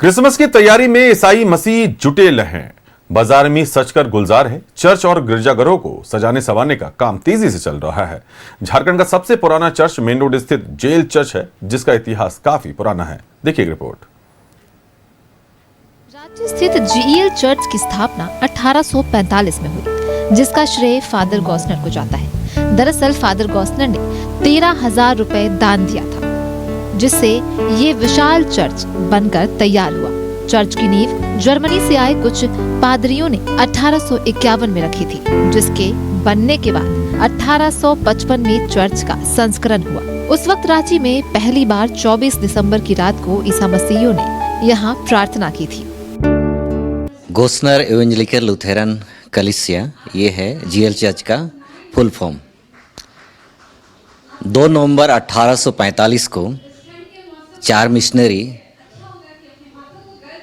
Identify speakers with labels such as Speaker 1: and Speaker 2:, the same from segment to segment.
Speaker 1: Christmas की तैयारी में ईसाई मसीह जुटे हैं। बाजार में सजकर गुलजार है। चर्च और गिरजाघरों को सजाने संवारने का काम तेजी से चल रहा है। झारखंड का सबसे पुराना चर्च मेन रोड स्थित जेल चर्च है, जिसका इतिहास काफी पुराना है। देखिए रिपोर्ट।
Speaker 2: रांची स्थित जेल चर्च की स्थापना 1845 में हुई, जिसका श्रेय फादर गॉसनर को जाता है। दरअसल फादर गॉसनर ने 13,000 रुपए दान दिया था, जिससे ये विशाल चर्च बनकर तैयार हुआ। चर्च की नींव जर्मनी से आए कुछ पादरियों ने 1851 में रखी थी, जिसके बनने के बाद 1855 में चर्च का संस्करण हुआ। उस वक्त रांची में पहली बार 24 दिसंबर की रात को ईसा मसीहियों ने यहाँ प्रार्थना की थी।
Speaker 3: गोस्नर एवेंजलिकल लुथेरन कलीसिया, ये है जीएल चर्च का फुल फॉर्म। 2 नवंबर 1845 को 4 मिशनरी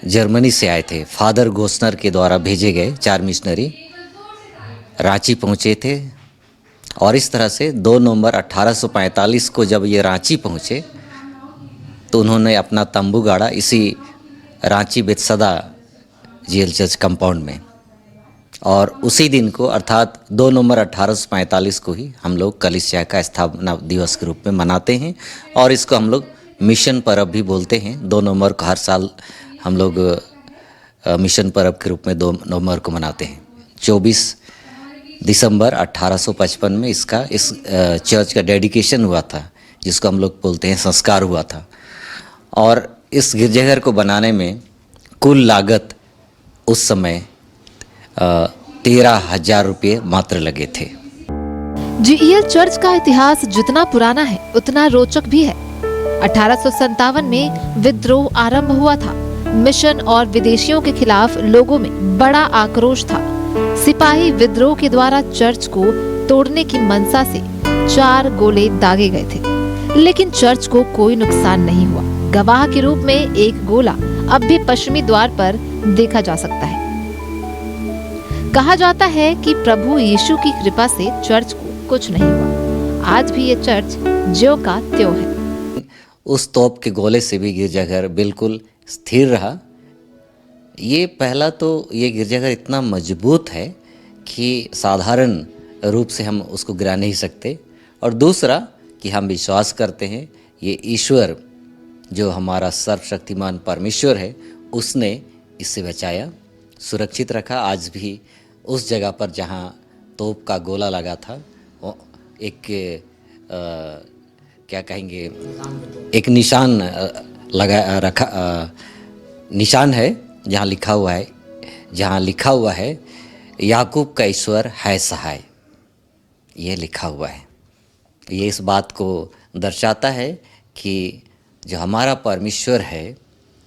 Speaker 3: जर्मनी से आए थे। फादर गोस्नर के द्वारा भेजे गए 4 मिशनरी रांची पहुंचे थे, और इस तरह से 2 नवंबर 1845 को जब ये रांची पहुंचे तो उन्होंने अपना तंबू गाड़ा इसी रांची बेतसदा जेल चर्च कंपाउंड में। और उसी दिन को अर्थात 2 नवंबर 1845 को ही हम लोग कलीसिया का स्थापना दिवस के रूप में मनाते हैं, और इसको हम लोग मिशन पर्व भी बोलते हैं। 2 नवंबर को हर साल हम लोग मिशन पर्व के रूप में 2 नवंबर को मनाते हैं। 24 दिसंबर 1855 में इस चर्च का डेडिकेशन हुआ था, जिसको हम लोग बोलते हैं संस्कार हुआ था। और इस गिरजाघर को बनाने में कुल लागत उस समय 13,000 रुपये मात्र लगे थे।
Speaker 2: जेल चर्च का इतिहास जितना पुराना है उतना रोचक भी है। 1857 में विद्रोह आरंभ हुआ था। मिशन और विदेशियों के खिलाफ लोगों में बड़ा आक्रोश था। सिपाही विद्रोह के द्वारा चर्च को तोड़ने की मंशा से 4 गोले दागे गए थे, लेकिन चर्च को कोई नुकसान नहीं हुआ। गवाह के रूप में एक गोला अब भी पश्चिमी द्वार पर देखा जा सकता है। कहा जाता है कि प्रभु यीशु की कृपा से चर्च को कुछ नहीं हुआ। आज भी ये चर्च ज्यों का त्यों है।
Speaker 3: उस तोप के गोले से भी गिरजाघर बिल्कुल स्थिर रहा। ये पहला तो ये गिरजाघर इतना मजबूत है कि साधारण रूप से हम उसको गिरा नहीं सकते, और दूसरा कि हम विश्वास करते हैं ये ईश्वर जो हमारा सर्वशक्तिमान परमेश्वर है, उसने इससे बचाया, सुरक्षित रखा। आज भी उस जगह पर जहाँ तोप का गोला लगा था, वो एक क्या कहेंगे, एक निशान निशान है, जहाँ लिखा हुआ है याकूब का ईश्वर है सहाय। ये लिखा हुआ है। ये इस बात को दर्शाता है कि जो हमारा परमेश्वर है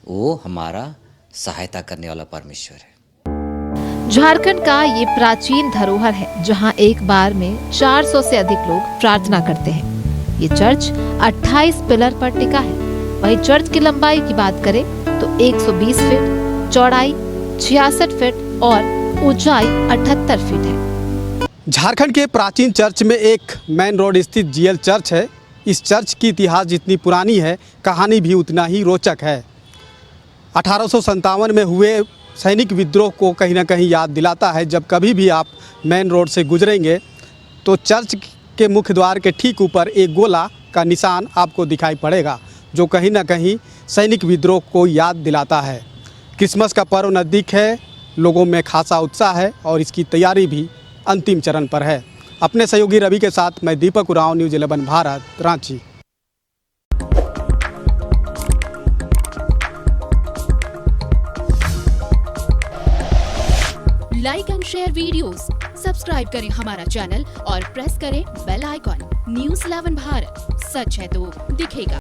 Speaker 3: वो हमारा सहायता करने वाला परमेश्वर है।
Speaker 2: झारखंड का ये प्राचीन धरोहर है, जहाँ एक बार में 400 से अधिक लोग प्रार्थना करते हैं। ये चर्च 28 पिलर पर टिका है। वहीं चर्च की लंबाई की बात करें तो 120 फीट, चौड़ाई 66 फीट और ऊंचाई 78 फीट है।
Speaker 4: झारखंड के प्राचीन चर्च में एक मेन रोड स्थित जेल चर्च है। इस चर्च की इतिहास जितनी पुरानी है, कहानी भी उतना ही रोचक है। 1857 में हुए सैनिक विद्रोह को कहीं ना कहीं याद दिलाता है। जब कभी भी आप मेन रोड से गुजरेंगे तो चर्च के मुख्य द्वार के ठीक ऊपर एक गोला का निशान आपको दिखाई पड़ेगा, जो कहीं ना कहीं सैनिक विद्रोह को याद दिलाता है। क्रिसमस का पर्व नज़दीक है, लोगों में खासा उत्साह है और इसकी तैयारी भी अंतिम चरण पर है। अपने सहयोगी रवि के साथ मैं Deepak Oraon, news 11 Bharat, Ranchi.
Speaker 5: Like and share videos, subscribe करें हमारा चैनल और प्रेस करें बेल आइकॉन। न्यूज़ 11 भारत, सच है तो दिखेगा।